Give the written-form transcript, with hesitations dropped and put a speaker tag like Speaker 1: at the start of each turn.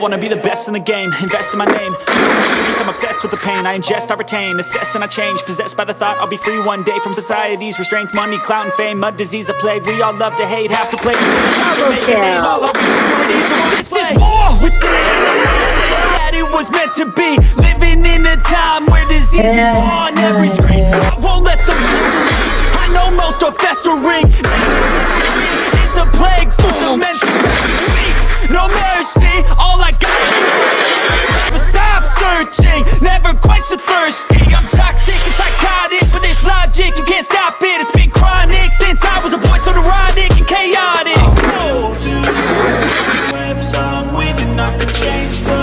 Speaker 1: wanna be the best in the game, invest in my name. I'm obsessed with the pain, I ingest, I retain, assess and I change. Possessed by the thought I'll be free one day from society's restraints. Money, clout and fame, mud, disease, a plague. We all love to hate, have to play. This is war with that it was meant to be. Living in a time where disease is on every screen. I won't let them I know most are festering. It's a plague full of mental weak. No mercy, all I got. Never stop searching, never quench the thirsty. I'm toxic and psychotic, but this logic, you can't stop it. It's been chronic since I was a boy, so neurotic and chaotic. I'm to the webs I'm weaving, I could change the